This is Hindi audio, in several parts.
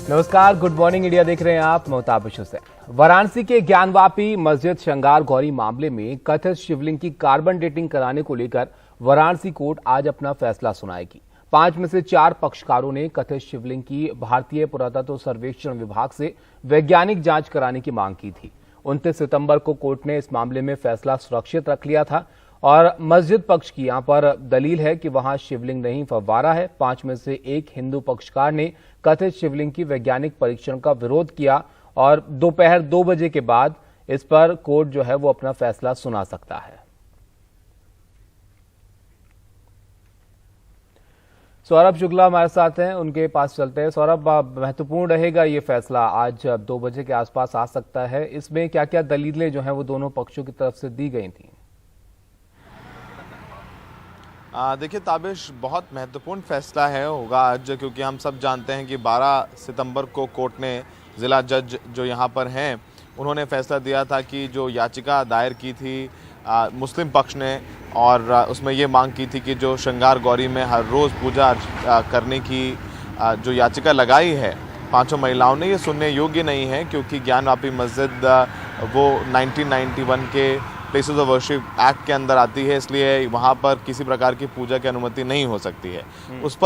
नमस्कार, गुड मॉर्निंग इंडिया देख रहे हैं आप। मोहताब हुसैन। वाराणसी के ज्ञानवापी मस्जिद श्रृंगार गौरी मामले में कथित शिवलिंग की कार्बन डेटिंग कराने को लेकर वाराणसी कोर्ट आज अपना फैसला सुनाएगी। 5 में से 4 पक्षकारों ने कथित शिवलिंग की भारतीय पुरातत्व सर्वेक्षण विभाग से वैज्ञानिक जांच कराने की मांग की थी। 29 सितंबर को कोर्ट ने इस मामले में फैसला सुरक्षित रख लिया था और मस्जिद पक्ष की यहां पर दलील है कि वहां शिवलिंग नहीं फव्वारा है। 5 में से 1 हिंदू पक्षकार ने कथित शिवलिंग की वैज्ञानिक परीक्षण का विरोध किया और दोपहर 2 बजे के बाद इस पर कोर्ट जो है वो अपना फैसला सुना सकता है। सौरभ शुक्ला हमारे साथ हैं, उनके पास चलते हैं। सौरभ, महत्वपूर्ण रहेगा ये फैसला, आज 2 बजे के आसपास आ सकता है। इसमें क्या क्या दलीलें जो हैं वो दोनों पक्षों की तरफ से दी गई थी? देखिए ताबिश, बहुत महत्वपूर्ण फैसला होगा आज, क्योंकि हम सब जानते हैं कि 12 सितंबर को कोर्ट ने ज़िला जज जो यहाँ पर हैं उन्होंने फैसला दिया था कि जो याचिका दायर की थी मुस्लिम पक्ष ने, और उसमें ये मांग की थी कि जो श्रृंगार गौरी में हर रोज़ पूजा करने की जो याचिका लगाई है 5 महिलाओं ने, ये सुनने योग्य नहीं है, क्योंकि ज्ञानवापी मस्जिद वो 1991 के प्लेसेस ऑफ वर्शिप एक्ट के अंदर आती है, इसलिए वहाँ पर किसी प्रकार की पूजा की अनुमति नहीं हो सकती है। उस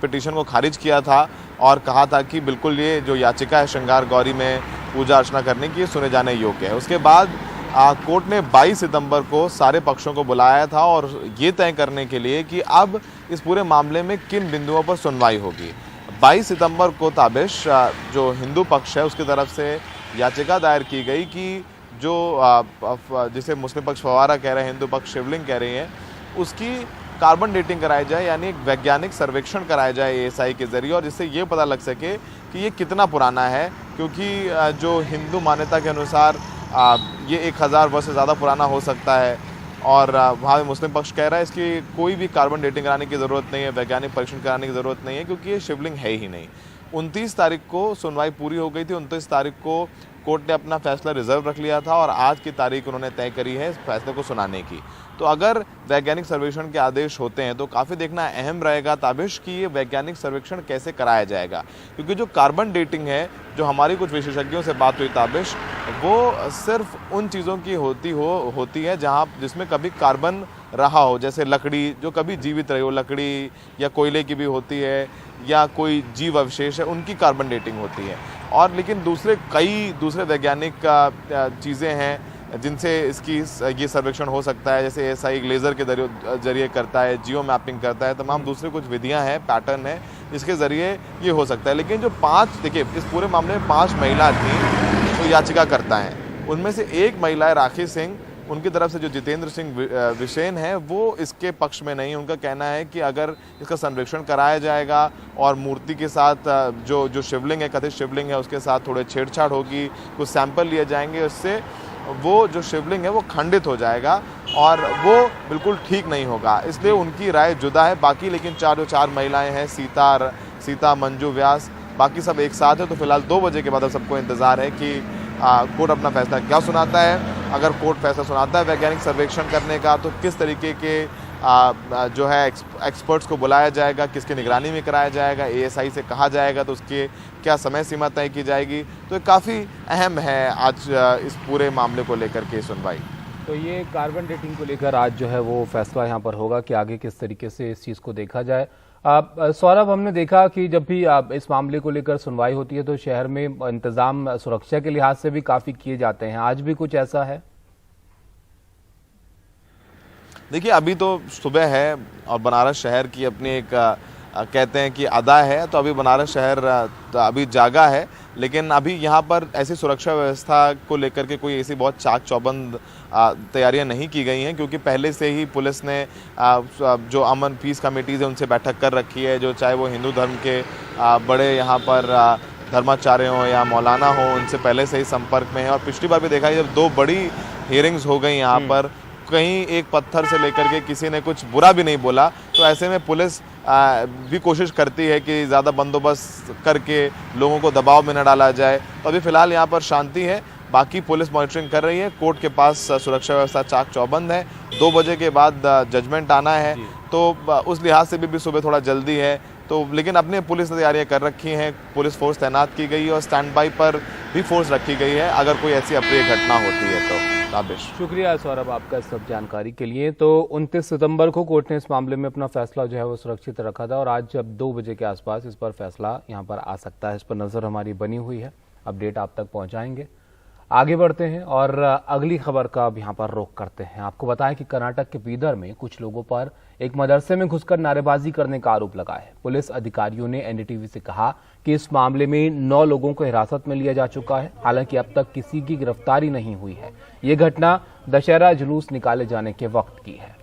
पिटीशन को खारिज किया था और कहा था कि बिल्कुल ये जो याचिका है श्रृंगार गौरी में पूजा अर्चना करने की सुने जाने योग्य है। उसके बाद कोर्ट ने 22 सितंबर को सारे पक्षों को बुलाया था और ये तय करने के लिए कि अब इस पूरे मामले में किन बिंदुओं पर सुनवाई होगी। 22 सितंबर को ताबिश जो हिंदू पक्ष है उसकी तरफ से याचिका दायर की गई कि जो जिसे मुस्लिम पक्ष फव्वारा कह रहे हैं, हिंदू पक्ष शिवलिंग कह रही है, उसकी कार्बन डेटिंग कराई जाए, यानी एक वैज्ञानिक सर्वेक्षण कराया जाए एएसआई के जरिए, और जिससे ये पता लग सके कि ये कितना पुराना है, क्योंकि जो हिंदू मान्यता के अनुसार ये 1000 वर्ष से ज़्यादा पुराना हो सकता है, और वहाँ मुस्लिम पक्ष कह रहा है इसकी कोई भी कार्बन डेटिंग कराने की ज़रूरत नहीं है, वैज्ञानिक परीक्षण कराने की ज़रूरत नहीं है, क्योंकि ये शिवलिंग है ही नहीं। 29 तारीख को सुनवाई पूरी हो गई थी। 29 तारीख को कोर्ट ने अपना फैसला रिजर्व रख लिया था और आज की तारीख उन्होंने तय करी है इस फैसले को सुनाने की। तो अगर वैज्ञानिक सर्वेक्षण के आदेश होते हैं तो काफ़ी देखना अहम रहेगा ताबिश कि ये वैज्ञानिक सर्वेक्षण कैसे कराया जाएगा, क्योंकि जो कार्बन डेटिंग है, जो हमारी कुछ विशेषज्ञों से बात हुई ताबिश, वो सिर्फ उन चीज़ों की होती है जिसमें कभी कार्बन रहा हो, जैसे लकड़ी जो कभी जीवित रही हो, लकड़ी या कोयले की भी होती है, या कोई जीव अवशेष है, उनकी कार्बन डेटिंग होती है। और लेकिन कई दूसरे वैज्ञानिक चीज़ें हैं जिनसे ये सर्वेक्षण हो सकता है, जैसे एएसआई लेज़र के जरिए करता है, जियो मैपिंग करता है, तमाम दूसरे कुछ विधियां हैं, पैटर्न है, जिसके ज़रिए ये हो सकता है। लेकिन जो 5, देखिए इस पूरे मामले में 5 महिला थी जो याचिका करता है, उनमें से एक महिला है राखी सिंह, उनकी तरफ से जो जितेंद्र सिंह विशेन है वो इसके पक्ष में नहीं। उनका कहना है कि अगर इसका सर्वेक्षण कराया जाएगा और मूर्ति के साथ जो शिवलिंग है, कथित शिवलिंग है, उसके साथ थोड़े छेड़छाड़ होगी, कुछ सैंपल लिए जाएंगे, उससे वो जो शिवलिंग है वो खंडित हो जाएगा और वो बिल्कुल ठीक नहीं होगा, इसलिए उनकी राय जुदा है। बाकी लेकिन 4 महिलाएँ हैं, सीता, मंजू व्यास, बाकी सब एक साथ है। तो फिलहाल 2 बजे के बाद अब सबको इंतज़ार है कि कोर्ट अपना फैसला क्या सुनाता है। अगर कोर्ट फैसला सुनाता है वैज्ञानिक सर्वेक्षण करने का, तो किस तरीके के जो है एक्सपर्ट्स को बुलाया जाएगा, किसकी निगरानी में कराया जाएगा, एएसआई से कहा जाएगा, तो उसकी क्या समय सीमा तय की जाएगी। तो काफ़ी अहम है आज इस पूरे मामले को लेकर के सुनवाई। तो ये कार्बन डेटिंग को लेकर आज जो है वो फैसला यहाँ पर होगा कि आगे किस तरीके से इस चीज़ को देखा जाए। सौरभ, हमने देखा कि जब भी इस मामले को लेकर सुनवाई होती है तो शहर में इंतजाम सुरक्षा के लिहाज से भी काफी किए जाते हैं, आज भी कुछ ऐसा है? देखिए अभी तो सुबह है और बनारस शहर की अपनी एक कहते हैं कि अदा है, तो अभी बनारस शहर तो अभी जागा है, लेकिन अभी यहाँ पर ऐसी सुरक्षा व्यवस्था को लेकर के कोई ऐसी बहुत चाक चौबंद तैयारियां नहीं की गई हैं, क्योंकि पहले से ही पुलिस ने जो अमन पीस कमेटीज़ है उनसे बैठक कर रखी है, जो चाहे वो हिंदू धर्म के बड़े यहाँ पर धर्माचार्य हों या मौलाना हों, उनसे पहले से ही संपर्क में है। और पिछली बार भी देखा है जब 2 बड़ी हियरिंग्स हो गई यहाँ पर, कहीं एक पत्थर से लेकर के किसी ने कुछ बुरा भी नहीं बोला, तो ऐसे में पुलिस भी कोशिश करती है कि ज़्यादा बंदोबस्त करके लोगों को दबाव में न डाला जाए। तो अभी फ़िलहाल यहाँ पर शांति है, बाकी पुलिस मॉनिटरिंग कर रही है। कोर्ट के पास सुरक्षा व्यवस्था चाक चौबंद है। 2 बजे के बाद जजमेंट आना है, तो उस लिहाज से भी सुबह थोड़ा जल्दी है। तो लेकिन अपने पुलिस ने तैयारियां कर रखी हैं, पुलिस फोर्स तैनात की गई है और स्टैंड बाई पर भी फोर्स रखी गई है अगर कोई ऐसी अप्रिय घटना होती है तो। ताबिश, शुक्रिया सौरभ आपका इस सब जानकारी के लिए। तो 29 सितंबर को कोर्ट ने इस मामले में अपना फैसला जो है वो सुरक्षित रखा था और आज अब 2 बजे के आसपास इस पर फैसला यहाँ पर आ सकता है। इस पर नजर हमारी बनी हुई है, अपडेट आप तक पहुंचाएंगे। आगे बढ़ते हैं और अगली खबर का अब यहाँ पर रुख करते हैं। आपको बताएं कि कर्नाटक के बीदर में कुछ लोगों पर एक मदरसे में घुसकर नारेबाजी करने का आरोप लगा है। पुलिस अधिकारियों ने एनडीटीवी से कहा कि इस मामले में 9 लोगों को हिरासत में लिया जा चुका है। हालांकि अब तक किसी की गिरफ्तारी नहीं हुई है। ये घटना दशहरा जुलूस निकाले जाने के वक्त की है।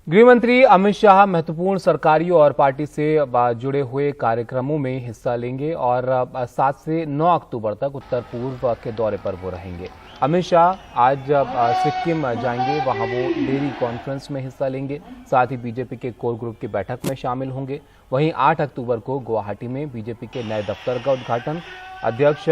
गृहमंत्री अमित शाह महत्वपूर्ण सरकारी और पार्टी से जुड़े हुए कार्यक्रमों में हिस्सा लेंगे और 7 से 9 अक्टूबर तक उत्तर पूर्व के दौरे पर वो रहेंगे। अमित शाह आज सिक्किम जाएंगे, वहां वो डेरी कॉन्फ्रेंस में हिस्सा लेंगे। साथ ही बीजेपी के कोर ग्रुप की बैठक में शामिल होंगे। वहीं 8 अक्टूबर को गुवाहाटी में बीजेपी के नए दफ्तर का उद्घाटन, अध्यक्ष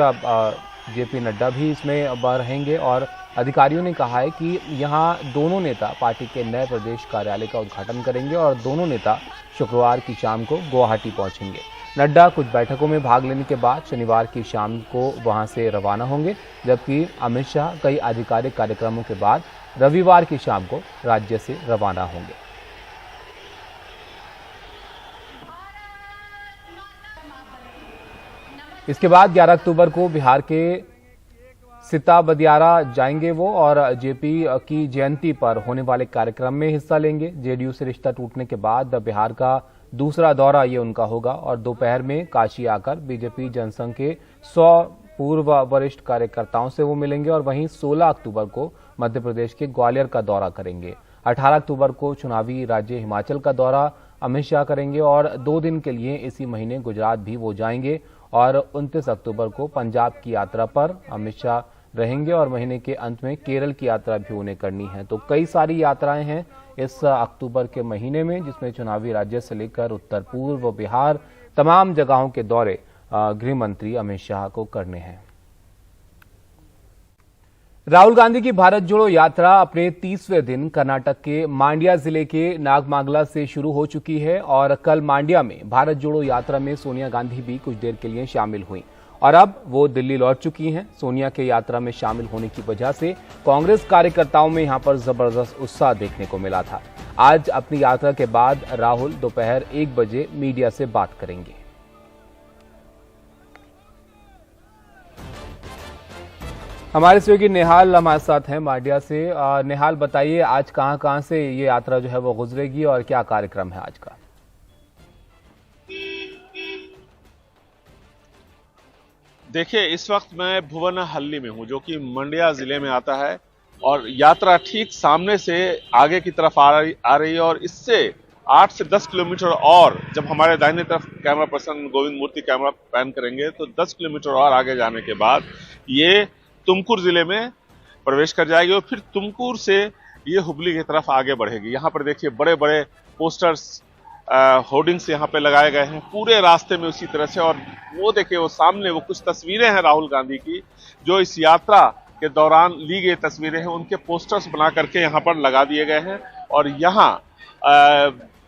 जेपी नड्डा भी इसमें रहेंगे और अधिकारियों ने कहा है कि यहां दोनों नेता पार्टी के नए प्रदेश कार्यालय का उद्घाटन करेंगे और दोनों नेता शुक्रवार की शाम को गुवाहाटी पहुंचेंगे। नड्डा कुछ बैठकों में भाग लेने के बाद शनिवार की शाम को वहां से रवाना होंगे, जबकि अमित शाह कई आधिकारिक कार्यक्रमों के बाद रविवार की शाम को राज्य से रवाना होंगे। इसके बाद 11 अक्टूबर को बिहार के सिताबदियारा जाएंगे वो और जेपी की जयंती पर होने वाले कार्यक्रम में हिस्सा लेंगे। जेडीयू से रिश्ता टूटने के बाद बिहार का दूसरा दौरा ये उनका होगा और दोपहर में काशी आकर बीजेपी जनसंघ के 100 पूर्व वरिष्ठ कार्यकर्ताओं से वो मिलेंगे और वहीं 16 अक्टूबर को मध्य प्रदेश के ग्वालियर का दौरा करेंगे। 18 अक्टूबर को चुनावी राज्य हिमाचल का दौरा अमित शाह करेंगे और 2 दिन के लिए इसी महीने गुजरात भी वो जाएंगे और 29 अक्टूबर को पंजाब की यात्रा पर अमित शाह रहेंगे और महीने के अंत में केरल की यात्रा भी उन्हें करनी है। तो कई सारी यात्राएं हैं इस अक्टूबर के महीने में, जिसमें चुनावी राज्य से लेकर उत्तर पूर्व बिहार तमाम जगहों के दौरे गृह मंत्री अमित शाह को करने हैं। राहुल गांधी की भारत जोड़ो यात्रा अपने 30वें दिन कर्नाटक के मांड्या जिले के नागमांगला से शुरू हो चुकी है और कल मांड्या में भारत जोड़ो यात्रा में सोनिया गांधी भी कुछ देर के लिए शामिल हुई और अब वो दिल्ली लौट चुकी हैं। सोनिया के यात्रा में शामिल होने की वजह से कांग्रेस कार्यकर्ताओं में यहां पर जबरदस्त उत्साह देखने को मिला था। आज अपनी यात्रा के बाद राहुल दोपहर 1 बजे मीडिया से बात करेंगे। हमारे सहयोगी निहाल हमारे साथ हैं मांड्या से। निहाल, बताइए आज कहां से ये यात्रा जो है वो गुजरेगी और क्या कार्यक्रम है आज का? देखिए, इस वक्त मैं भुवनहल्ली में हूं, जो कि मंड्या जिले में आता है और यात्रा ठीक सामने से आगे की तरफ आ रही है और इससे 8 से 10 किलोमीटर और जब हमारे दाहिने तरफ कैमरा पर्सन गोविंद मूर्ति कैमरा पैन करेंगे तो 10 किलोमीटर और आगे जाने के बाद ये तुमकुर जिले में प्रवेश कर जाएगी और फिर तुमकुर से ये हुबली की तरफ आगे बढ़ेगी। यहाँ पर देखिए बड़े बड़े पोस्टर्स, होर्डिंग्स यहाँ पे लगाए गए हैं पूरे रास्ते में उसी तरह से। और वो देखिए वो सामने वो कुछ तस्वीरें हैं राहुल गांधी की, जो इस यात्रा के दौरान ली गई तस्वीरें हैं, उनके पोस्टर्स बना करके यहाँ पर लगा दिए गए हैं। और यहाँ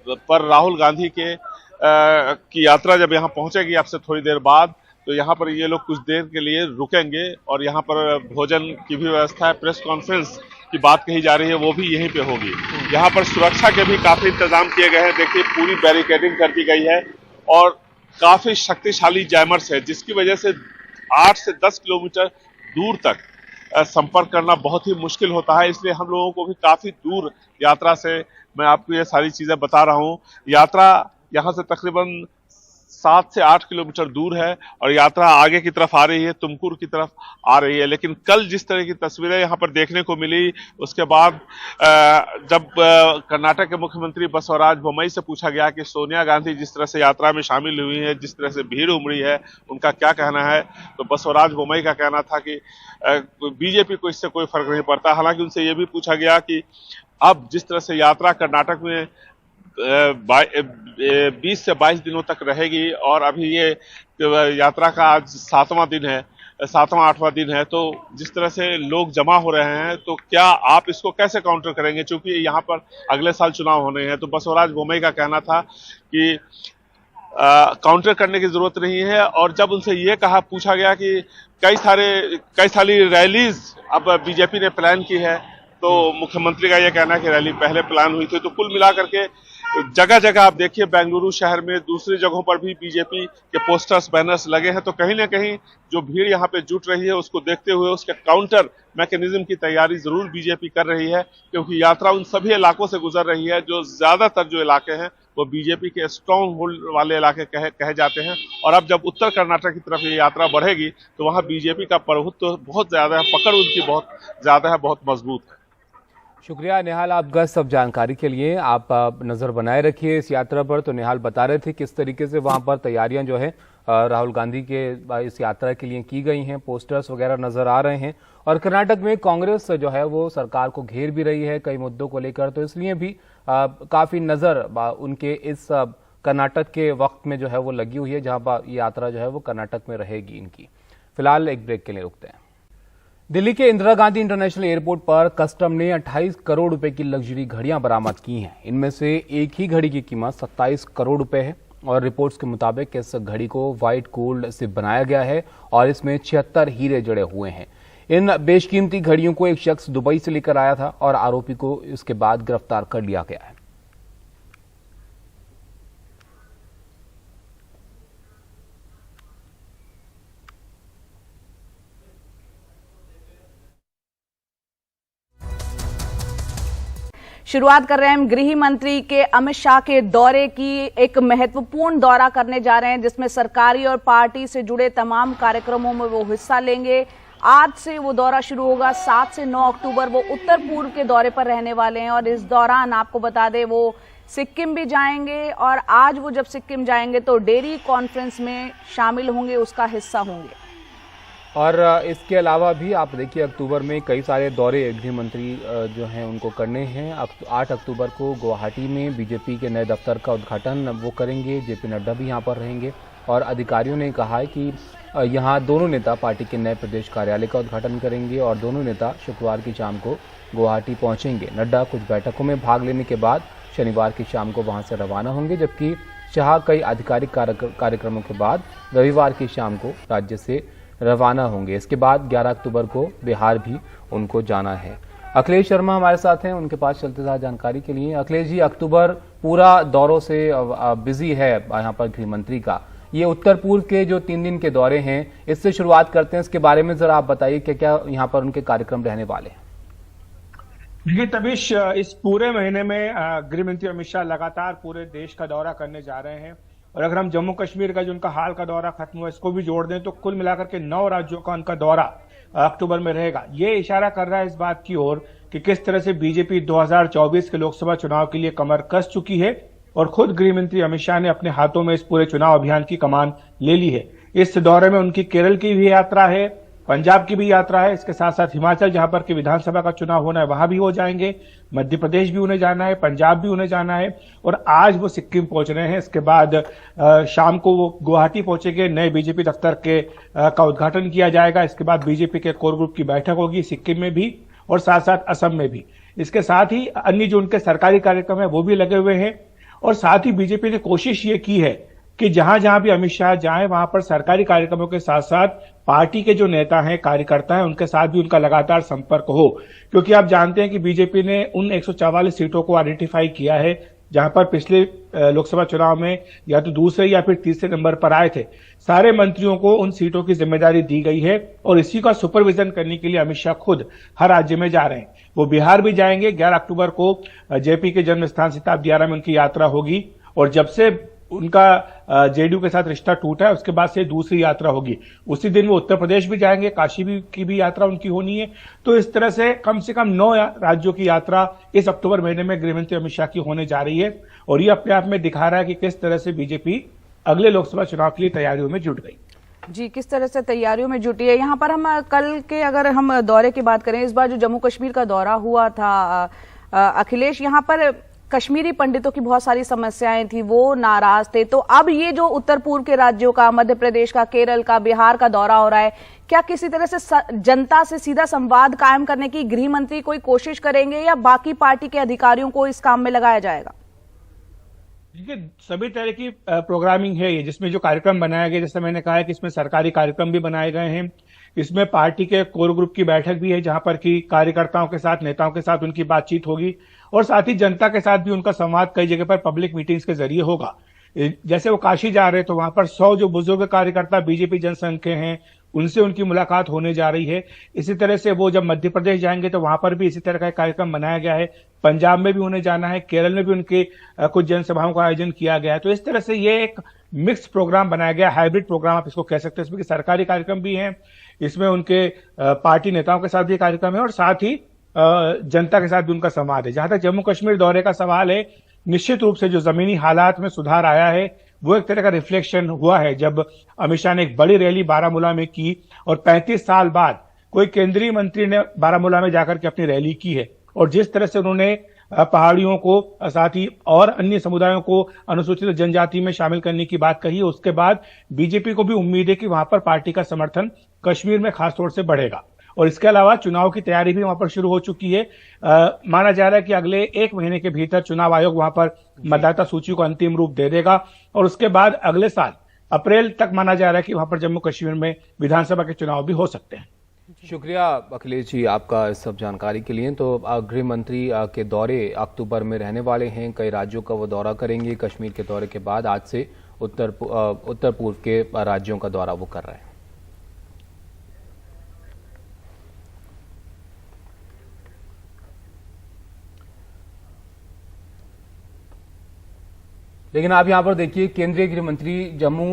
पर राहुल गांधी के की यात्रा जब यहाँ पहुंचेगी आपसे थोड़ी देर बाद, तो यहाँ पर ये लोग कुछ देर के लिए रुकेंगे और यहाँ पर भोजन की भी व्यवस्था है। प्रेस कॉन्फ्रेंस की बात कही जा रही है वो भी यहीं पे होगी। यहाँ पर सुरक्षा के भी काफी इंतजाम किए गए हैं। देखिए पूरी बैरिकेडिंग कर दी गई है और काफी शक्तिशाली जैमर्स है, जिसकी वजह से 8 से 10 किलोमीटर दूर तक संपर्क करना बहुत ही मुश्किल होता है। इसलिए हम लोगों को भी काफी दूर यात्रा से मैं आपको ये सारी चीजें बता रहा हूँ। यात्रा यहाँ से तकरीबन 7 से 8 किलोमीटर दूर है और यात्रा आगे की तरफ आ रही है, तुमकुर की तरफ आ रही है। लेकिन कल जिस तरह की तस्वीरें यहाँ पर देखने को मिली, उसके बाद जब कर्नाटक के मुख्यमंत्री बसवराज बोम्मई से पूछा गया कि सोनिया गांधी जिस तरह से यात्रा में शामिल हुई है, जिस तरह से भीड़ उमड़ी है, उनका क्या कहना है, तो बसवराज बोम्मई का कहना था कि बीजेपी को इससे कोई फर्क नहीं पड़ता। हालांकि उनसे ये भी पूछा गया कि अब जिस तरह से यात्रा कर्नाटक में 20 से 22 दिनों तक रहेगी और अभी ये यात्रा का आज 7वां दिन है, 7वां-8वां दिन है। तो जिस तरह से लोग जमा हो रहे हैं, तो क्या आप इसको कैसे काउंटर करेंगे? क्योंकि यहाँ पर अगले साल चुनाव होने हैं। तो बसवराज बोम्मई का कहना था कि काउंटर करने की जरूरत नहीं है, और जब उनसे ये पूछा गया कि कई सारी रैलीज अब बीजेपी ने प्लान की है, तो मुख्यमंत्री का यह कहना है कि रैली पहले प्लान हुई थी। तो कुल मिलाकर के जगह जगह आप देखिए, बेंगलुरु शहर में, दूसरी जगहों पर भी बीजेपी के पोस्टर्स, बैनर्स लगे हैं। तो कहीं ना कहीं जो भीड़ यहाँ पे जुट रही है, उसको देखते हुए उसके काउंटर मैकेनिज्म की तैयारी जरूर बीजेपी कर रही है, क्योंकि यात्रा उन सभी इलाकों से गुजर रही है जो ज्यादातर जो इलाके हैं वो बीजेपी के स्ट्रॉन्ग होल्ड वाले इलाके कहे जाते हैं। और अब जब उत्तर कर्नाटक की तरफ ये यात्रा बढ़ेगी, तो वहां बीजेपी का प्रभुत्व बहुत ज्यादा है, पकड़ उनकी बहुत ज्यादा है, बहुत मजबूत है। शुक्रिया निहाल आपका सब जानकारी के लिए। आप नजर बनाए रखिए इस यात्रा पर। तो निहाल बता रहे थे किस तरीके से वहां पर तैयारियां जो है राहुल गांधी के इस यात्रा के लिए की गई हैं, पोस्टर्स वगैरह नजर आ रहे हैं। और कर्नाटक में कांग्रेस जो है वो सरकार को घेर भी रही है कई मुद्दों को लेकर, तो इसलिए भी काफी नजर उनके इस कर्नाटक के वक्त में जो है वो लगी हुई है, जहां पर यात्रा जो है वो कर्नाटक में रहेगी इनकी। फिलहाल एक ब्रेक के लिए रुकते हैं। दिल्ली के इंदिरा गांधी इंटरनेशनल एयरपोर्ट पर कस्टम ने 28 करोड़ रुपए की लग्जरी घड़ियां बरामद की हैं। इनमें से एक ही घड़ी की कीमत 27 करोड़ रुपए है और रिपोर्ट्स के मुताबिक इस घड़ी को व्हाइट गोल्ड से बनाया गया है और इसमें 76 हीरे जड़े हुए हैं। इन बेशकीमती घड़ियों को एक शख्स दुबई से लेकर आया था और आरोपी को इसके बाद गिरफ्तार कर लिया गया है। शुरुआत कर रहे हैं हम गृह मंत्री के अमित शाह के दौरे की। एक महत्वपूर्ण दौरा करने जा रहे हैं जिसमें सरकारी और पार्टी से जुड़े तमाम कार्यक्रमों में वो हिस्सा लेंगे। आज से वो दौरा शुरू होगा, 7 से 9 अक्टूबर वो उत्तर पूर्व के दौरे पर रहने वाले हैं। और इस दौरान आपको बता दें वो सिक्किम भी जाएंगे और आज वो जब सिक्किम जाएंगे तो डेरी कॉन्फ्रेंस में शामिल होंगे, उसका हिस्सा होंगे। और इसके अलावा भी आप देखिए अक्टूबर में कई सारे दौरे गृह मंत्री जो हैं उनको करने हैं। 8 अक्टूबर को गुवाहाटी में बीजेपी के नए दफ्तर का उद्घाटन वो करेंगे। जेपी नड्डा भी यहां पर रहेंगे और अधिकारियों ने कहा है कि यहां दोनों नेता पार्टी के नए प्रदेश कार्यालय का उद्घाटन करेंगे और दोनों नेता शुक्रवार की शाम को गुवाहाटी पहुंचेंगे। नड्डा कुछ बैठकों में भाग लेने के बाद शनिवार की शाम को वहां से रवाना होंगे, जबकि शाह कई आधिकारिक कार्यक्रमों के बाद रविवार की शाम को राज्य से रवाना होंगे। इसके बाद 11 अक्टूबर को बिहार भी उनको जाना है। अखिलेश शर्मा हमारे साथ हैं, उनके पास चलते साथ जानकारी के लिए। अखिलेश जी, अक्टूबर पूरा दौरों से बिजी है यहाँ पर गृह मंत्री का। ये उत्तर पूर्व के जो 3 दिन के दौरे हैं, इससे शुरुआत करते हैं। इसके बारे में जरा आप बताइए क्या क्या यहाँ पर उनके कार्यक्रम रहने वाले हैं। देखिए तबीश, इस पूरे महीने में गृह मंत्री अमित शाह लगातार पूरे देश का दौरा करने जा रहे हैं। और अगर हम जम्मू कश्मीर का जो उनका हाल का दौरा खत्म हुआ इसको भी जोड़ दें तो कुल मिलाकर के 9 राज्यों का उनका दौरा अक्टूबर में रहेगा। ये इशारा कर रहा है इस बात की ओर कि किस तरह से बीजेपी 2024 के लोकसभा चुनाव के लिए कमर कस चुकी है और खुद गृह मंत्री अमित शाह ने अपने हाथों में इस पूरे चुनाव अभियान की कमान ले ली है। इस दौरे में उनकी केरल की भी यात्रा है, पंजाब की भी यात्रा है, इसके साथ साथ हिमाचल जहां पर कि विधानसभा का चुनाव होना है वहां भी वो जाएंगे, मध्य प्रदेश भी उन्हें जाना है, पंजाब भी उन्हें जाना है और आज वो सिक्किम पहुंच रहे हैं। इसके बाद शाम को वो गुवाहाटी पहुंचेंगे, नए बीजेपी दफ्तर का उद्घाटन किया जाएगा। इसके बाद बीजेपी के कोर ग्रुप की बैठक होगी सिक्किम में भी और साथ साथ असम में भी। इसके साथ ही अन्य जो उनके सरकारी कार्यक्रम है वो भी लगे हुए हैं और साथ ही बीजेपी ने कोशिश ये की है कि जहां जहां भी अमित शाह जाएं वहां पर सरकारी कार्यक्रमों के साथ साथ पार्टी के जो नेता हैं, कार्यकर्ता हैं, उनके साथ भी उनका लगातार संपर्क हो। क्योंकि आप जानते हैं कि बीजेपी ने उन 144 सीटों को आइडेंटिफाई किया है जहां पर पिछले लोकसभा चुनाव में या तो दूसरे या फिर तीसरे नंबर पर आए थे। सारे मंत्रियों को उन सीटों की जिम्मेदारी दी गई है और इसी का सुपरविजन करने के लिए अमित शाह खुद हर राज्य में जा रहे हैं। वो बिहार भी जाएंगे, 11 अक्टूबर को जेपी के जन्म स्थान सिताबदियारा में उनकी यात्रा होगी और जब से उनका जेडीयू के साथ रिश्ता टूटा है उसके बाद से दूसरी यात्रा होगी। उसी दिन वो उत्तर प्रदेश भी जाएंगे, काशी की भी यात्रा उनकी होनी है। तो इस तरह से कम 9 राज्यों की यात्रा इस अक्टूबर महीने में गृहमंत्री अमित शाह की होने जा रही है और ये अपने आप में दिखा रहा है कि किस तरह से बीजेपी अगले लोकसभा चुनाव के लिए तैयारियों में जुट गई। जी, किस तरह से तैयारियों में जुटी है। यहाँ पर हम कल के अगर हम दौरे की बात करें, इस बार जो जम्मू कश्मीर का दौरा हुआ था अखिलेश, यहाँ पर कश्मीरी पंडितों की बहुत सारी समस्याएं थी, वो नाराज थे। तो अब ये जो उत्तर पूर्व के राज्यों का, मध्य प्रदेश का, केरल का, बिहार का दौरा हो रहा है, क्या किसी तरह से जनता से सीधा संवाद कायम करने की गृह मंत्री कोई कोशिश करेंगे या बाकी पार्टी के अधिकारियों को इस काम में लगाया जाएगा? देखिए, सभी तरह की प्रोग्रामिंग है ये, जिसमें जो कार्यक्रम बनाया गया, जैसे मैंने कहा है कि इसमें सरकारी कार्यक्रम भी बनाए गए हैं, इसमें पार्टी के कोर ग्रुप की बैठक भी है जहां पर कि कार्यकर्ताओं के साथ, नेताओं के साथ उनकी बातचीत होगी और साथ ही जनता के साथ भी उनका संवाद कई जगह पर पब्लिक मीटिंग्स के जरिए होगा। जैसे वो काशी जा रहे हैं तो वहां पर 100 जो बुजुर्ग कार्यकर्ता बीजेपी जनसंघ के हैं उनसे उनकी मुलाकात होने जा रही है। इसी तरह से वो जब मध्य प्रदेश जाएंगे तो वहां पर भी इसी तरह का एक कार्यक्रम बनाया गया है। पंजाब में भी उन्हें जाना है, केरल में भी उनके कुछ जनसभाओं का आयोजन किया गया है। तो इस तरह से ये एक मिक्स प्रोग्राम बनाया गया, हाइब्रिड प्रोग्राम आप इसको कह सकते हैं। इसमें सरकारी कार्यक्रम भी हैं, इसमें उनके पार्टी नेताओं के साथ भी कार्यक्रम है और साथ ही जनता के साथ भी उनका संवाद है। जहां तक जम्मू कश्मीर दौरे का सवाल है, निश्चित रूप से जो जमीनी हालात में सुधार आया है वो एक तरह का रिफ्लेक्शन हुआ है जब अमित शाह ने एक बड़ी रैली बारामूला में की और 35 साल बाद कोई केंद्रीय मंत्री ने बारामूला में जाकर के अपनी रैली की है। और जिस तरह से उन्होंने पहाड़ियों को, साथ ही और अन्य समुदायों को अनुसूचित जनजाति में शामिल करने की बात कही है, उसके बाद बीजेपी को भी उम्मीद है कि वहां पर पार्टी का समर्थन कश्मीर में खासतौर से बढ़ेगा। और इसके अलावा चुनाव की तैयारी भी वहां पर शुरू हो चुकी है। माना जा रहा है कि अगले 1 महीने के भीतर चुनाव आयोग वहां पर मतदाता सूची को अंतिम रूप दे देगा और उसके बाद अगले साल अप्रैल तक माना जा रहा है कि वहां पर जम्मू कश्मीर में विधानसभा के चुनाव भी हो सकते हैं। शुक्रिया अखिलेश जी आपका इस सब जानकारी के लिए। तो गृह मंत्री के दौरे अक्टूबर में रहने वाले हैं, कई राज्यों का वो दौरा करेंगे। कश्मीर के दौरे के बाद आज से उत्तर पूर्व के राज्यों का दौरा वो कर रहे हैं। लेकिन आप यहाँ पर देखिए, केंद्रीय गृह मंत्री जम्मू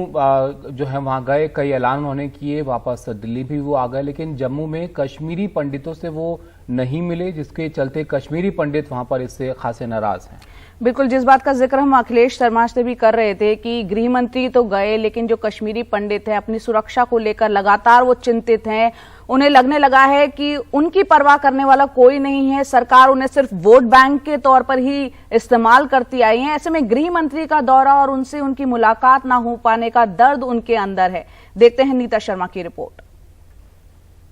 जो है वहां गए, कई ऐलान उन्होंने किए, वापस दिल्ली भी वो आ गए, लेकिन जम्मू में कश्मीरी पंडितों से वो नहीं मिले, जिसके चलते कश्मीरी पंडित वहां पर इससे खासे नाराज हैं। बिल्कुल, जिस बात का जिक्र हम अखिलेश शर्मा से भी कर रहे थे कि गृह मंत्री तो गए लेकिन जो कश्मीरी पंडित हैं अपनी सुरक्षा को लेकर लगातार वो चिंतित हैं। उन्हें लगने लगा है कि उनकी परवाह करने वाला कोई नहीं है, सरकार उन्हें सिर्फ वोट बैंक के तौर पर ही इस्तेमाल करती आई है। ऐसे में गृह मंत्री का दौरा और उनसे उनकी मुलाकात ना हो पाने का दर्द उनके अंदर है। देखते हैं नीता शर्मा की रिपोर्ट।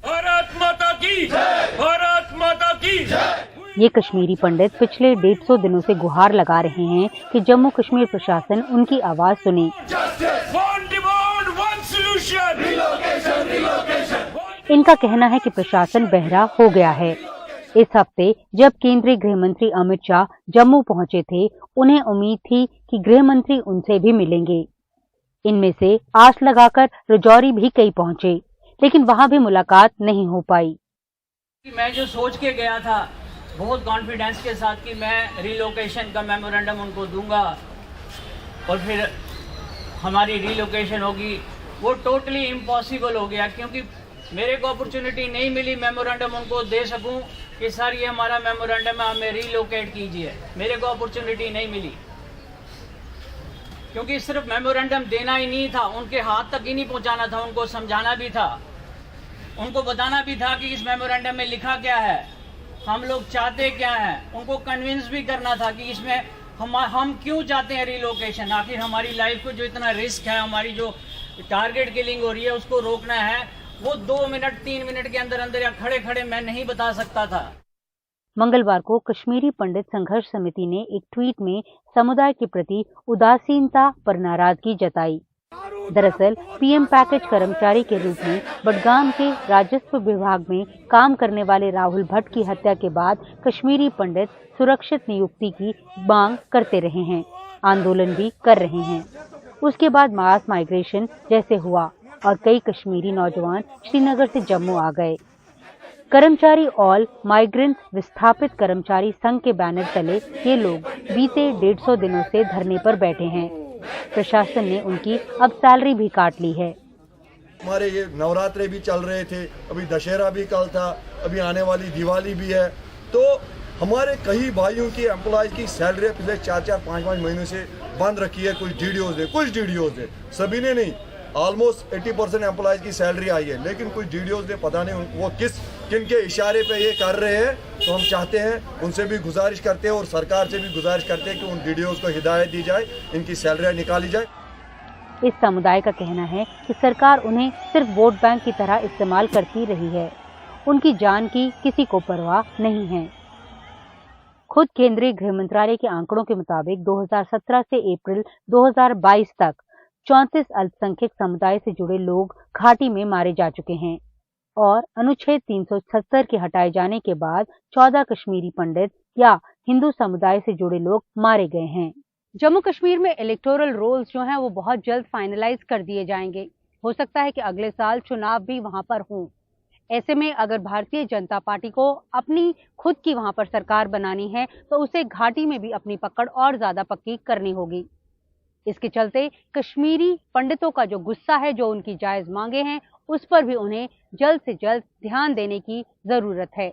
भारत माता की जय, भारत माता की जय। ये कश्मीरी पंडित पिछले 150 दिनों से गुहार लगा रहे हैं कि जम्मू कश्मीर प्रशासन उनकी आवाज सुने। इनका कहना है कि प्रशासन बहरा हो गया है। इस हफ्ते जब केंद्रीय गृह मंत्री अमित शाह जम्मू पहुंचे थे, उन्हें उम्मीद थी कि गृह मंत्री उनसे भी मिलेंगे। इनमें से आस लगाकर राजौरी भी कई पहुंचे, लेकिन वहां भी मुलाकात नहीं हो पाई। मैं जो सोच के गया था बहुत कॉन्फिडेंस के साथ कि मैं रिलोकेशन का मेमोरेंडम उनको दूंगा और फिर हमारी रिलोकेशन होगी, वो टोटली इम्पॉसिबल हो गया, क्योंकि मेरे को अपॉर्चुनिटी नहीं मिली मेमोरेंडम उनको दे सकूं कि सर ये हमारा मेमोरेंडम है, हमें रिलोकेट कीजिए। मेरे को अपॉर्चुनिटी नहीं मिली क्योंकि सिर्फ मेमोरेंडम देना ही नहीं था, उनके हाथ तक ही नहीं पहुंचाना था, उनको समझाना भी था, उनको बताना भी था कि इस मेमोरेंडम में लिखा क्या है, हम लोग चाहते क्या हैं, उनको कन्विंस भी करना था कि इसमें हम क्यों चाहते हैं रिलोकेशन। आखिर हमारी लाइफ को जो इतना रिस्क है, हमारी जो टारगेट किलिंग हो रही है, उसको रोकना है। वो 2 मिनट 3 मिनट के अंदर अंदर या खड़े खड़े मैं नहीं बता सकता था। मंगलवार को कश्मीरी पंडित संघर्ष समिति ने एक ट्वीट में समुदाय के प्रति उदासीनता पर नाराजगी जताई। दरअसल पीएम पैकेज कर्मचारी के रूप में बडगाम के राजस्व विभाग में काम करने वाले राहुल भट्ट की हत्या के बाद कश्मीरी पंडित सुरक्षित नियुक्ति की मांग करते रहे हैं, आंदोलन भी कर रहे हैं। उसके बाद मास माइग्रेशन जैसे हुआ और कई कश्मीरी नौजवान श्रीनगर से जम्मू आ गए। कर्मचारी ऑल माइग्रेंट विस्थापित कर्मचारी संघ के बैनर तले ये लोग बीते 150 दिनों से धरने पर बैठे हैं। प्रशासन ने उनकी अब सैलरी भी काट ली है। हमारे ये नवरात्रे भी चल रहे थे, अभी दशहरा भी कल था, अभी आने वाली दिवाली भी है, तो हमारे कई भाइयों की एम्प्लॉयज की सैलरी पिछले 4-4, 5-5 महीनों से बंद रखी है। कुछ डीडीओज ने, सभी ने नहीं, ऑलमोस्ट 80% एम्प्लॉयज की सैलरी आई है, लेकिन कुछ डीडीओज ने पता नहीं वो किस किनके इशारे पे ये कर रहे हैं। तो हम चाहते हैं, उनसे भी गुजारिश करते हैं और सरकार से भी गुजारिश करते हैं कि उन डीडीओज को हिदायत दी जाए, इनकी सैलरियाँ निकाली जाए। इस समुदाय का कहना है कि सरकार उन्हें सिर्फ वोट बैंक की तरह इस्तेमाल करती रही है, उनकी जान की किसी को परवाह नहीं है। खुद केंद्रीय गृह मंत्रालय के आंकड़ों के मुताबिक 2017 से अप्रैल 2022 तक 34 अल्पसंख्यक समुदाय से जुड़े लोग घाटी में मारे जा चुके हैं और अनुच्छेद 376 के हटाए जाने के बाद 14 कश्मीरी पंडित या हिंदू समुदाय से जुड़े लोग मारे गए हैं। जम्मू कश्मीर में इलेक्टोरल रोल्स जो हैं वो बहुत जल्द फाइनलाइज कर दिए जाएंगे। हो सकता है कि अगले साल चुनाव भी वहां पर हों। ऐसे में अगर भारतीय जनता पार्टी को अपनी खुद की वहां पर सरकार बनानी है तो उसे घाटी में भी अपनी पकड़ और ज्यादा पक्की करनी होगी। इसके चलते कश्मीरी पंडितों का जो गुस्सा है, जो उनकी जायज मांगे हैं, उस पर भी उन्हें जल्द से जल्द ध्यान देने की जरूरत है।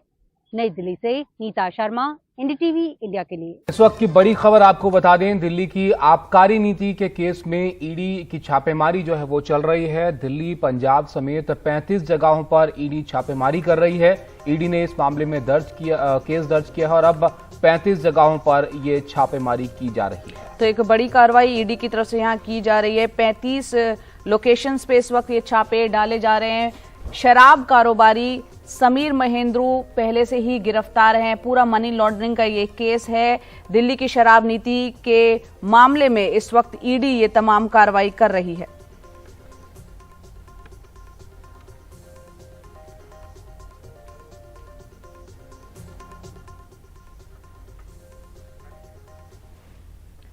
नई दिल्ली से नीता शर्मा, एनडीटीवी इंडिया के लिए। इस वक्त की बड़ी खबर आपको बता दें, दिल्ली की आबकारी नीति के केस में ईडी की छापेमारी जो है वो चल रही है। दिल्ली, पंजाब समेत 35 जगहों पर ईडी छापेमारी कर रही है। ईडी ने इस मामले में केस दर्ज किया है और अब 35 जगहों पर ये छापेमारी की जा रही है। तो एक बड़ी कार्रवाई ईडी की तरफ से यहाँ की जा रही है। 35 लोकेशंस पे इस वक्त ये छापे डाले जा रहे हैं। शराब कारोबारी समीर महेंद्रू पहले से ही गिरफ्तार हैं। पूरा मनी लॉन्ड्रिंग का ये केस है। दिल्ली की शराब नीति के मामले में इस वक्त ईडी ये तमाम कार्रवाई कर रही है।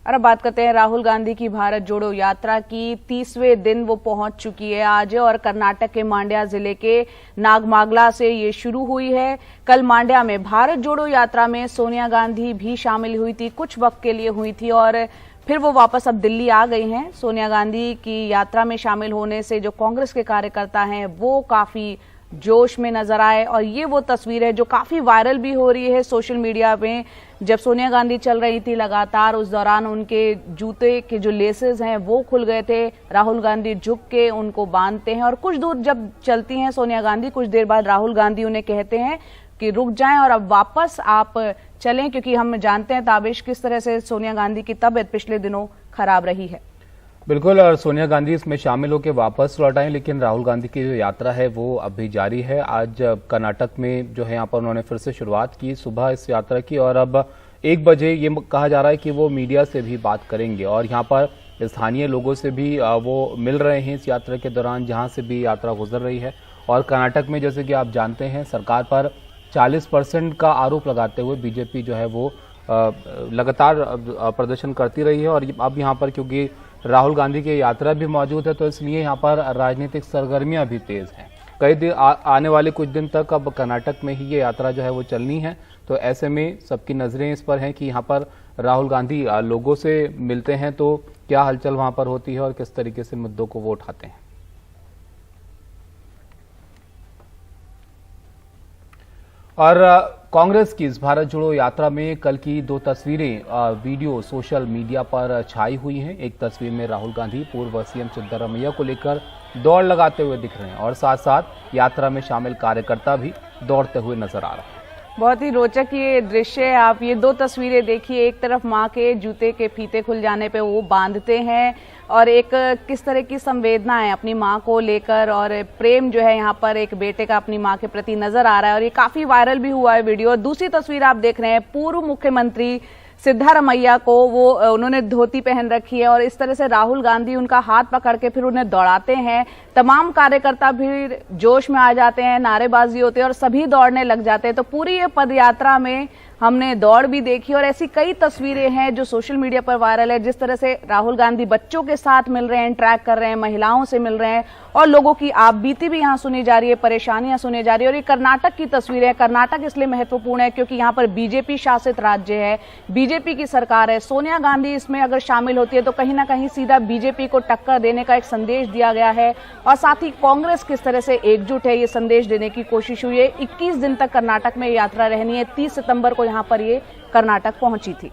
और अब बात करते हैं राहुल गांधी की भारत जोड़ो यात्रा की। 30वें दिन वो पहुंच चुकी है आज और कर्नाटक के मांड्या जिले के नागमागला से ये शुरू हुई है। कल मांड्या में भारत जोड़ो यात्रा में सोनिया गांधी भी शामिल हुई थी, कुछ वक्त के लिए हुई थी और फिर वो वापस अब दिल्ली आ गई हैं। सोनिया गांधी की यात्रा में शामिल होने से जो कांग्रेस के कार्यकर्ता हैं वो काफी जोश में नजर आए और ये वो तस्वीर है जो काफी वायरल भी हो रही है सोशल मीडिया में। जब सोनिया गांधी चल रही थी लगातार, उस दौरान उनके जूते के जो लेसेस हैं वो खुल गए थे। राहुल गांधी झुक के उनको बांधते हैं और कुछ दूर जब चलती हैं सोनिया गांधी, कुछ देर बाद राहुल गांधी उन्हें कहते हैं कि रुक जाएं और अब वापस आप चलें, क्योंकि हम जानते हैं ताबिश किस तरह से सोनिया गांधी की तबीयत पिछले दिनों खराब रही है। बिल्कुल, और सोनिया गांधी इसमें शामिल होकर वापस लौट आई, लेकिन राहुल गांधी की जो यात्रा है वो अभी जारी है। आज कर्नाटक में जो है यहाँ पर उन्होंने फिर से शुरुआत की सुबह इस यात्रा की और अब 1 बजे ये कहा जा रहा है कि वो मीडिया से भी बात करेंगे और यहाँ पर स्थानीय लोगों से भी वो मिल रहे हैं इस यात्रा के दौरान, जहाँ से भी यात्रा गुजर रही है। और कर्नाटक में जैसे कि आप जानते हैं सरकार पर 40% का आरोप लगाते हुए बीजेपी जो है वो लगातार प्रदर्शन करती रही है और अब यहाँ पर क्योंकि राहुल गांधी की यात्रा भी मौजूद है तो इसलिए यहाँ पर राजनीतिक सरगर्मियां भी तेज हैं। कई दिन आने वाले कुछ दिन तक अब कर्नाटक में ही ये यात्रा जो है वो चलनी है। तो ऐसे में सबकी नजरें इस पर हैं कि यहाँ पर राहुल गांधी लोगों से मिलते हैं तो क्या हलचल वहां पर होती है और किस तरीके से मुद्दों को वो उठाते हैं। और कांग्रेस की इस भारत जोड़ो यात्रा में कल की 2 तस्वीरें वीडियो सोशल मीडिया पर छाई हुई हैं। एक तस्वीर में राहुल गांधी पूर्व सीएम सिद्धरामैया को लेकर दौड़ लगाते हुए दिख रहे हैं और साथ साथ यात्रा में शामिल कार्यकर्ता भी दौड़ते हुए नजर आ रहे हैं। बहुत ही रोचक ये दृश्य है। आप ये 2 तस्वीरें देखिए, एक तरफ माँ के जूते के फीते खुल जाने पे वो बांधते हैं और एक किस तरह की संवेदना है अपनी माँ को लेकर और प्रेम जो है यहाँ पर एक बेटे का अपनी माँ के प्रति नजर आ रहा है और ये काफी वायरल भी हुआ है वीडियो। दूसरी तस्वीर आप देख रहे हैं, पूर्व मुख्यमंत्री सिद्धरामैया को वो उन्होंने धोती पहन रखी है और इस तरह से राहुल गांधी उनका हाथ पकड़ के फिर उन्हें दौड़ाते हैं। तमाम कार्यकर्ता भी जोश में आ जाते हैं, नारेबाजी होती है और सभी दौड़ने लग जाते हैं। तो पूरी ये पदयात्रा में हमने दौड़ भी देखी और ऐसी कई तस्वीरें हैं जो सोशल मीडिया पर वायरल है, जिस तरह से राहुल गांधी बच्चों के साथ मिल रहे हैं, इंटरैक्ट कर रहे हैं, महिलाओं से मिल रहे हैं और लोगों की आपबीती भी यहाँ सुनी जा रही है, परेशानियां सुनी जा रही है। और ये कर्नाटक की तस्वीरें है। कर्नाटक इसलिए महत्वपूर्ण है क्योंकि यहाँ पर बीजेपी शासित राज्य है, बीजेपी की सरकार है। सोनिया गांधी इसमें अगर शामिल होती है तो कहीं ना कहीं सीधा बीजेपी को टक्कर देने का एक संदेश दिया गया है और साथ ही कांग्रेस किस तरह से एकजुट है ये संदेश देने की कोशिश हुई है। 21 दिन तक कर्नाटक में यात्रा रहनी है। 30 सितंबर को यहाँ पर ये कर्नाटक पहुंची थी।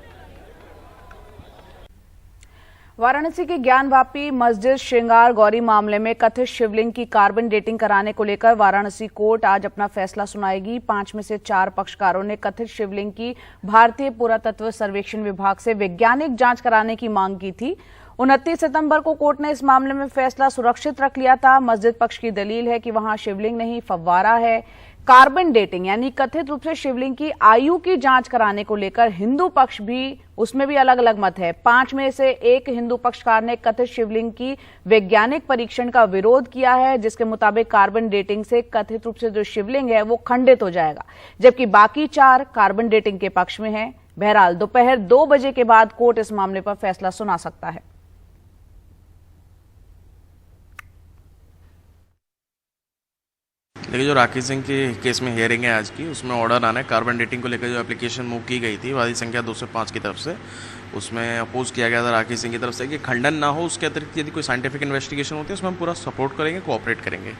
वाराणसी के ज्ञानवापी मस्जिद श्रृंगार गौरी मामले में कथित शिवलिंग की कार्बन डेटिंग कराने को लेकर वाराणसी कोर्ट आज अपना फैसला सुनाएगी। 5 में से 4 पक्षकारों ने कथित शिवलिंग की भारतीय पुरातत्व सर्वेक्षण विभाग से वैज्ञानिक जांच कराने की मांग की थी। 29 सितंबर को कोर्ट ने इस मामले में फैसला सुरक्षित रख लिया था। मस्जिद पक्ष की दलील है कि वहां शिवलिंग नहीं फव्वारा है। कार्बन डेटिंग यानी कथित रूप से शिवलिंग की आयु की जांच कराने को लेकर हिंदू पक्ष भी उसमें भी अलग अलग मत है। 5 में से 1 हिंदू पक्षकार ने कथित शिवलिंग की वैज्ञानिक परीक्षण का विरोध किया है, जिसके मुताबिक कार्बन डेटिंग से कथित रूप से जो शिवलिंग है वो खंडित हो जाएगा, जबकि बाकी 4 कार्बन डेटिंग के पक्ष में है। बहरहाल दोपहर 2 बजे के बाद कोर्ट इस मामले पर फैसला सुना सकता है। देखिए, जो राखी सिंह के केस में हियरिंग है आज की, उसमें ऑर्डर आना है। कार्बन डेटिंग को लेकर जो एप्लीकेशन मूव की गई थी वादी संख्या 205 की तरफ से, उसमें अपोज किया गया था राखी सिंह की तरफ से कि खंडन ना हो, उसके अतिरिक्त यदि कोई साइंटिफिक इन्वेस्टिगेशन होती है उसमें हम पूरा सपोर्ट करेंगे, कोऑपरेट करेंगे।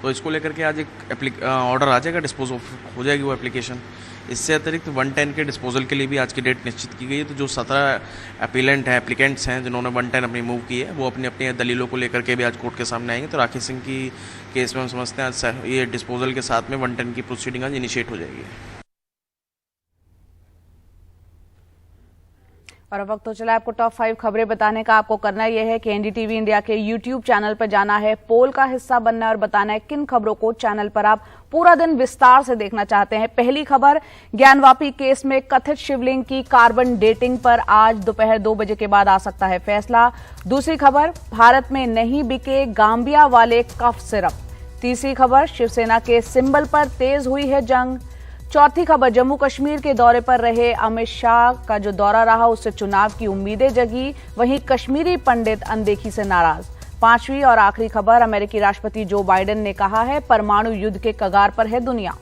तो इसको लेकर के आज एक ऑर्डर आ जाएगा, डिस्पोज हो जाएगी वो एप्लीकेशन। इससे अतिरिक्त 110 के डिस्पोजल के लिए भी आज की डेट निश्चित की गई है। तो जो 17 एप्लीकेंट्स हैं जिन्होंने 110 अपनी मूव की है, वो अपनी अपनी दलीलों को लेकर के भी आज कोर्ट के सामने आएंगे। तो राखी सिंह की केस में हम समझते हैं आज ये डिस्पोजल के साथ में 110 की प्रोसीडिंग आज इनिशिएट हो जाएगी। और अब वक्त हो चला आपको टॉप 5 खबरें बताने का। आपको करना यह है कि एनडीटीवी इंडिया के यूट्यूब चैनल पर जाना है, पोल का हिस्सा बनना है और बताना है किन खबरों को चैनल पर आप पूरा दिन विस्तार से देखना चाहते हैं। पहली खबर, ज्ञानवापी केस में कथित शिवलिंग की कार्बन डेटिंग पर आज दोपहर 2 बजे के बाद आ सकता है फैसला। दूसरी खबर, भारत में नहीं बिके गांबिया वाले कफ सिरप। तीसरी खबर, शिवसेना के सिंबल पर तेज हुई है जंग। चौथी खबर, जम्मू कश्मीर के दौरे पर रहे अमित शाह का जो दौरा रहा उससे चुनाव की उम्मीदें जगी, वहीं कश्मीरी पंडित अनदेखी से नाराज। पांचवी और आखिरी खबर, अमेरिकी राष्ट्रपति जो बाइडेन ने कहा है परमाणु युद्ध के कगार पर है दुनिया।